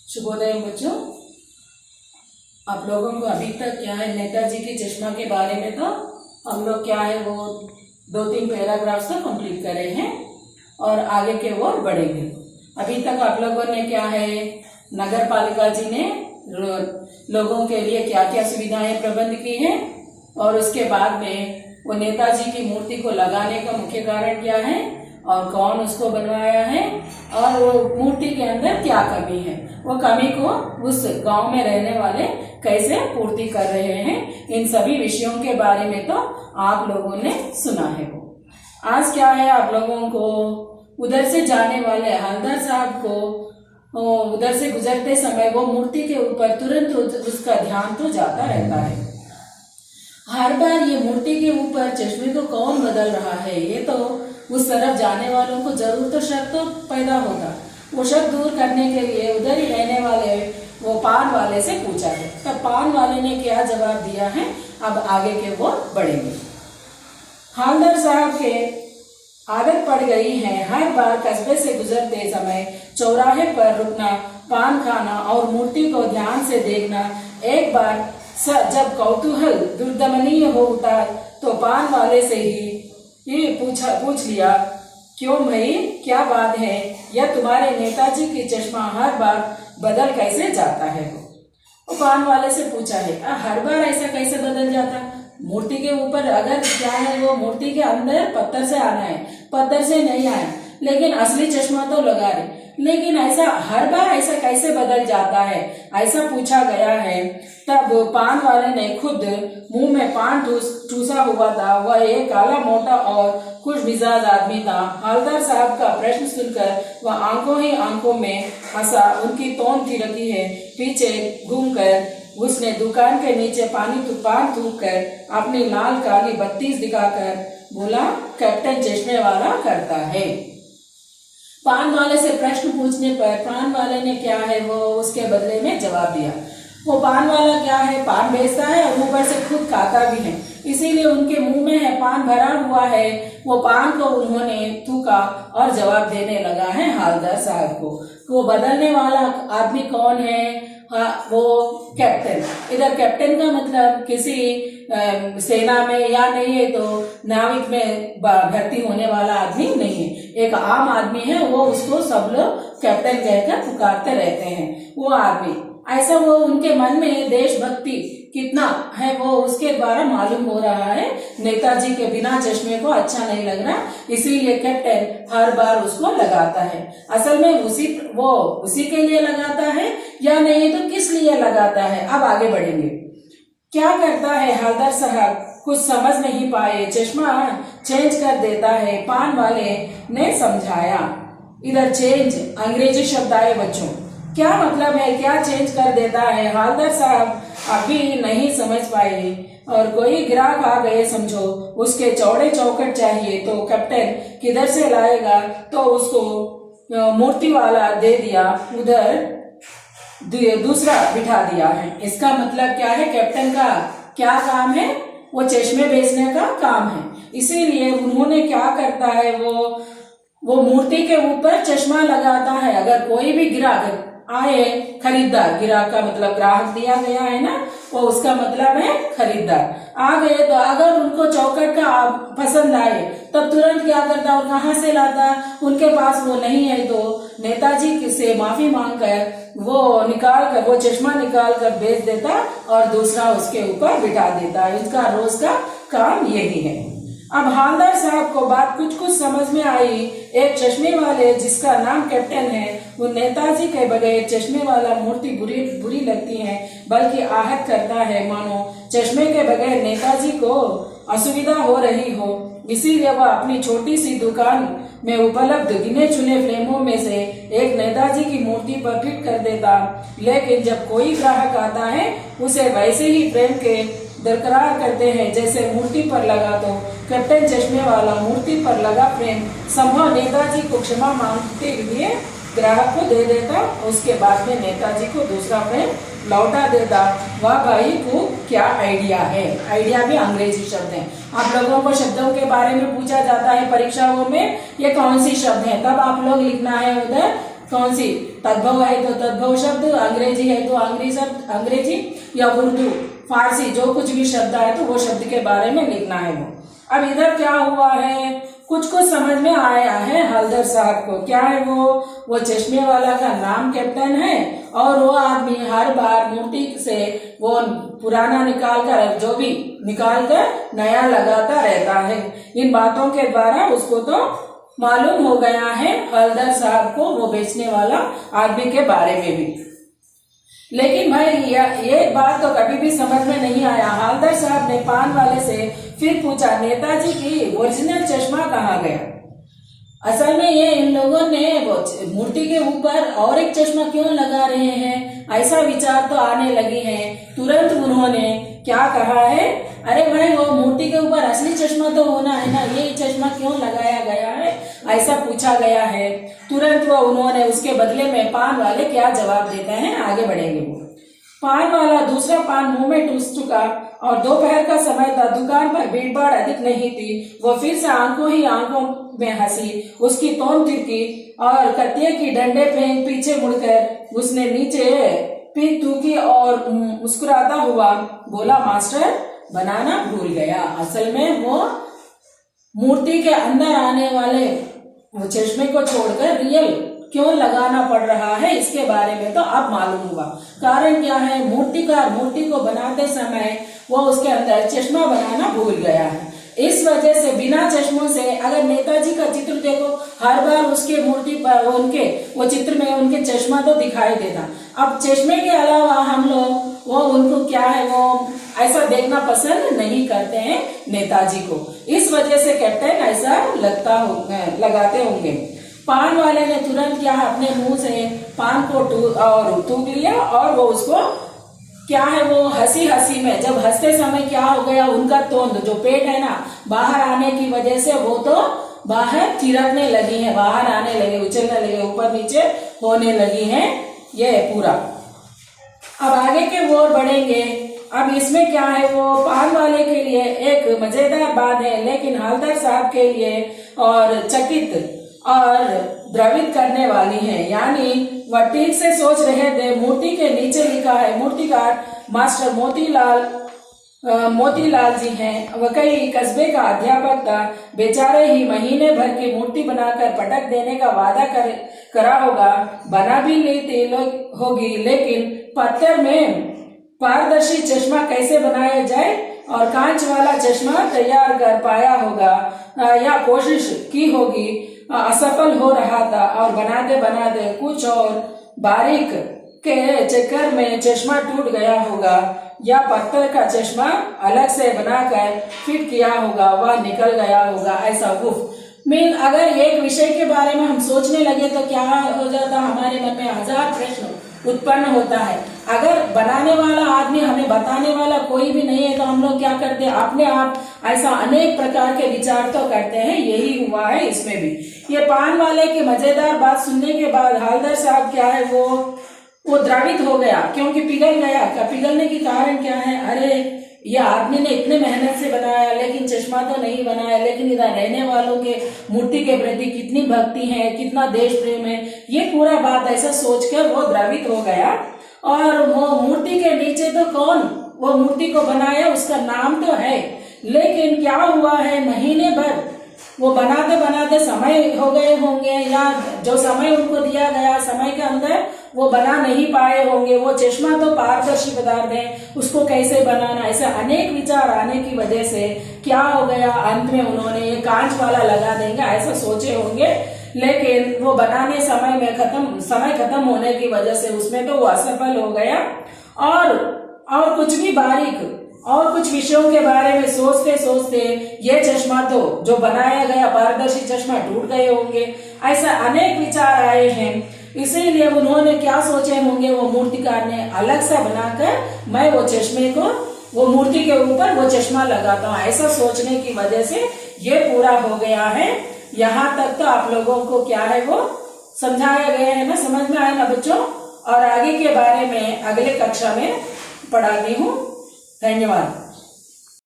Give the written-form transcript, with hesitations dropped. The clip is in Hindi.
शुभोदय बच्चों। आप लोगों को अभी तक क्या है नेताजी की चश्मा के बारे में तो हम लोग क्या है वो 2-3 पैराग्राफ्स तो कंप्लीट करे हैं और आगे के ओर बढ़ेंगे। अभी तक आप लोगों ने क्या है नगर पालिका जी ने लोगों के लिए क्या क्या सुविधाएं प्रबंध की है और उसके बाद में वो नेताजी की मूर्ति को लगाने का मुख्य कारण क्या है और कौन उसको बनवाया है और वो मूर्ति के अंदर क्या कमी है, वो कमी को उस गांव में रहने वाले कैसे पूर्ति कर रहे हैं, इन सभी विषयों के बारे में तो आप लोगों ने सुना है। आज क्या है आप लोगों को उधर से जाने वाले हवलदार साहब को उधर से गुजरते समय वो मूर्ति के ऊपर तुरंत उसका ध्यान तो जाता रहता है। हर बार ये मूर्ति के ऊपर चश्मे को कौन बदल रहा है, ये तो उस तरफ जाने वालों को जरूर तो शक तो पैदा होगा। वो शक दूर करने के लिए उधर ही रहने वाले वो पान वाले से पूछा है। तब पान वाले ने क्या जवाब दिया है, अब आगे के वो बढ़ेंगे। हवलदार साहब के आदत पड़ गई है हर बार कस्बे से गुजरते समय चौराहे पर रुकना, पान खाना और मूर्ति को ध्यान से देखना। एक बार जब कौतूहल दुर्दमनीय हो उठा तो पान वाले से ही ये पूछ लिया, क्यों भाई क्या बात है, यह तुम्हारे नेताजी की चश्मा हर बार बदल कैसे जाता है? वो पान वाले से पूछा है, हर बार ऐसा कैसे बदल जाता? मूर्ति के ऊपर अगर क्या है वो मूर्ति के अंदर पत्थर से आना है, पत्थर से नहीं आया, लेकिन असली चश्मा तो लगा रहे, लेकिन ऐसा हर बार ऐसा कैसे बदल जाता है, ऐसा पूछा गया है। तब पान वाले ने खुद मुंह में पान ठूसा हुआ था। वह एक काला मोटा और खुश मिजाज आदमी था। हवलदार साहब का प्रश्न सुनकर वह आंखों ही आंखों में हंसा। उनकी तोंद थिरकी है। पीछे घूमकर उसने दुकान के नीचे पान थूक कर अपनी लाल काली बत्ती दिखाकर बोला, कैप्टन चश्मे वाला करता है। पान वाले से प्रश्न पूछने पर पान वाले ने क्या है वो उसके बदले में जवाब दिया। वो पान वाला क्या है पान बेचता है और ऊपर से खुद खाता भी है, इसीलिए उनके मुंह में है पान भरा हुआ है। वो पान को उन्होंने थूका और जवाब देने लगा है हवलदार साहब को। वो बदलने वाला आदमी कौन है? हाँ, वो कैप्टन। इधर कैप्टन का मतलब किसी सेना में या नहीं है तो नाविक में भर्ती होने वाला आदमी नहीं है, एक आम आदमी है। वो उसको सब लोग कैप्टन कहकर पुकारते रहते हैं। वो आदमी ऐसा वो उनके मन में देशभक्ति कितना है वो उसके द्वारा मालूम हो रहा है। नेताजी के बिना चश्मे को अच्छा नहीं लग रहा, इसीलिए कैप्टन हर बार उसको लगाता है। असल में उसी के लिए लगाता है या नहीं तो किस लिए लगाता है, अब आगे बढ़ेंगे। क्या करता है हवलदार साहब, कुछ समझ नहीं पाए, चश्मा चेंज कर देता है। पान वाले ने समझाया। इधर चेंज अंग्रेजी शब्द आए बच्चों, क्या मतलब है, क्या चेंज कर देता है? हवलदार साहब अभी नहीं समझ पाए और कोई ग्राहक आ गए समझो, उसके चौड़े चौखट चाहिए तो कैप्टन किधर से लाएगा, तो उसको मूर्ति वाला दे दिया, उधर दूसरा बिठा दिया है। इसका मतलब क्या है, कैप्टन का क्या काम है, वो चश्मे बेचने का काम है। इसीलिए उन्होंने क्या करता है वो मूर्ति के ऊपर चश्मा लगाता है। अगर कोई भी ग्राहक आए, खरीदार, ग्राहक का मतलब ग्राहक दिया गया है ना, वो उसका मतलब है खरीदार आ गए तो अगर उनको चौखट का पसंद आए तब तुरंत क्या करता और कहाँ से लाता, उनके पास वो नहीं है तो नेताजी से माफी मांगकर वो चश्मा निकाल कर बेच देता और दूसरा उसके ऊपर बिठा देता। इसका रोज का काम यही है। अब हवलदार साहब को बात कुछ समझ में आई। एक चश्मे वाले जिसका नाम कैप्टन है, वो नेताजी के बगैर चश्मे वाला मूर्ति बुरी लगती है, बल्कि आहत करता है, मानो चश्मे के बगैर नेताजी को असुविधा हो रही हो। इसीलिए वह अपनी छोटी सी दुकान में उपलब्ध गिने चुने फ्रेमों में से एक नेताजी की मूर्ति पर फिट कर देता। लेकिन जब कोई ग्राहक आता है उसे वैसे ही फ्रेम के दरकरार करते हैं जैसे मूर्ति पर लगा। तो कैप्टन चश्मे वाला मूर्ति पर लगा फ्रेम संभव नेताजी को क्षमा मांगते हुए ग्राहक को दे देता, उसके बाद में नेताजी को दूसरा फ्रेम लौटा देता। वाह भाई को क्या आइडिया है। आइडिया भी अंग्रेजी शब्द है। आप लोगों को शब्दों के बारे में पूछा जाता है परीक्षाओं में, ये कौन सी शब्द है, तब आप लोग लिखना है उधर कौन सी तद्भव है तो तद्भव शब्द, अंग्रेजी है तो अंग्रेजी या उर्दू फारसी जो कुछ भी शब्द है तो वो शब्द के बारे में लिखना है वो। अब इधर क्या हुआ है, कुछ समझ में आया है हलदर साहब को। क्या है वो चश्मे वाला का नाम कैप्टन है और वो आदमी हर बार मूर्ति से वो पुराना निकाल कर जो भी निकाल कर नया लगाता रहता है। इन बातों के द्वारा उसको तो मालूम हो गया है हलदर साहब को वो बेचने वाला आदमी के बारे में भी। लेकिन भाई ये बात तो कभी भी समझ में नहीं आया। हलदर साहब ने पान वाले से फिर पूछा, नेताजी की ओरिजिनल चश्मा कहाँ गया? असल में ये इन लोगों ने वो मूर्ति के ऊपर और एक चश्मा क्यों लगा रहे हैं, ऐसा विचार तो आने लगी है। तुरंत उन्होंने क्या कहा है, अरे भाई वो मूर्ति के ऊपर असली चश्मा तो होना है ना, ये चश्मा क्यों लगाया गया है, ऐसा पूछा गया है। तुरंत वो उन्होंने उसके बदले में पान वाले क्या जवाब देते हैं, आगे बढ़ेंगे। वो पान वाला दूसरा पान मुंह में ठूस चुका और दोपहर का समय था, दुकान पर भीड़ भाड़ अधिक नहीं थी। वो फिर से आंखों में हंसी, उसकी तोन तिरकी और कत्तिये की डंडे फेंक पीछे मुड़कर उसने नीचे पीठ थूकी और मुस्कुराता हुआ बोला, मास्टर बनाना भूल गया। असल में वो मूर्ति के अंदर आने वाले वो चश्मे को छोड़कर रियल क्यों लगाना पड़ रहा है, इसके बारे में तो अब मालूम हुआ। कारण क्या है, मूर्तिकार मूर्ति को बनाते समय वो उसके अंदर चश्मा बनाना भूल गया है। इस वजह से बिना चश्मों से अगर नेताजी का चित्र देखो, हर बार उसके मूर्ति पर उनके वो चित्र में उनके चश्मा तो दिखाई देता। अब चश्मे के अलावा हम लोग वो उनको क्या है वो ऐसा देखना पसंद नहीं करते हैं नेताजी को। इस वजह से कैप्टन ऐसा लगाते होंगे। पान वाले ने तुरंत क्या अपने मुंह से पान को थूक लिया और वो उसको क्या है वो हंसी में जब हंसते समय क्या हो गया, उनका तोंद जो पेट है ना बाहर आने की वजह से वो तो बाहर थिरकने लगी है, बाहर आने लगे, उछलने लगे, ऊपर नीचे होने लगी है ये पूरा। अब आगे के ओर बढ़ेंगे। अब इसमें क्या है वो पान वाले के लिए एक मजेदार बात है, लेकिन हलदर साहब के लिए और चकित और द्रवित करने वाली है। यानी वह ठीक से सोच रहे थे, मूर्ति के नीचे लिखा है मूर्तिकार मास्टर मोतीलाल जी हैं। वह कई कस्बे का अध्यापक था, बेचारे ही महीने भर की मूर्ति बनाकर पटक देने का वादा करा होगा, बना भी लेते होगी, लेकिन पत्थर में पारदर्शी चश्मा कैसे बनाया जाए और कांच वाला चश्मा तैयार कर पाया होगा या कोशिश की होगी, असफल हो रहा था और बनाते कुछ और बारीक के चक्कर में चश्मा टूट गया होगा या पत्थर का चश्मा अलग से बनाकर फिट किया होगा, वह निकल गया होगा, ऐसा मीन अगर एक विषय के बारे में हम सोचने लगे तो क्या हो जाता, हमारे मन में हजार प्रश्न उत्पन्न होता है। अगर बनाने वाला आदमी हमें बताने वाला कोई भी नहीं है तो हम लोग क्या करते हैं, अपने आप ऐसा अनेक प्रकार के विचार तो करते हैं। यही हुआ है इसमें भी। ये पान वाले की मजेदार बात सुनने के बाद हलदर साहब क्या है वो द्रवित हो गया, क्योंकि पिघल गया। पिघलने के कारण क्या है, अरे यह आदमी ने इतने मेहनत से बनाया लेकिन चश्मा तो नहीं बनाया, लेकिन इधर रहने वालों के मूर्ति के प्रति कितनी भक्ति है, कितना देश प्रेम है, ये पूरा बात ऐसा सोचकर वो द्रवित हो गया। और वो मूर्ति के नीचे तो कौन वो मूर्ति को बनाया, उसका नाम तो है, लेकिन क्या हुआ है, महीने भर वो बनाते समय हो गए होंगे या जो समय उनको दिया गया समय के अंदर वो बना नहीं पाए होंगे। वो चश्मा तो पारदर्शी पदार्थ है, उसको कैसे बनाना, ऐसे अनेक विचार आने की वजह से क्या हो गया, अंत में उन्होंने ये कांच वाला लगा देंगे ऐसा सोचे होंगे। लेकिन वो बनाने समय खत्म होने की वजह से उसमें तो वो असफल हो गया। और कुछ भी बारीक और कुछ विषयों के बारे में सोचते ये चश्मा तो जो बनाया गया पारदर्शी चश्मा टूट गए होंगे, ऐसा अनेक विचार आए हैं। इसीलिए उन्होंने क्या सोचे होंगे, वो मूर्तिकार ने अलग से बनाकर मैं वो चश्मे को वो मूर्ति के ऊपर वो चश्मा लगाता हूँ, ऐसा सोचने की वजह से ये पूरा हो गया है। यहाँ तक तो आप लोगों को क्या है वो समझाया गया है ना, समझ में आया ना बच्चों। और आगे के बारे में अगले कक्षा में पढ़ाती हूँ। धन्यवाद।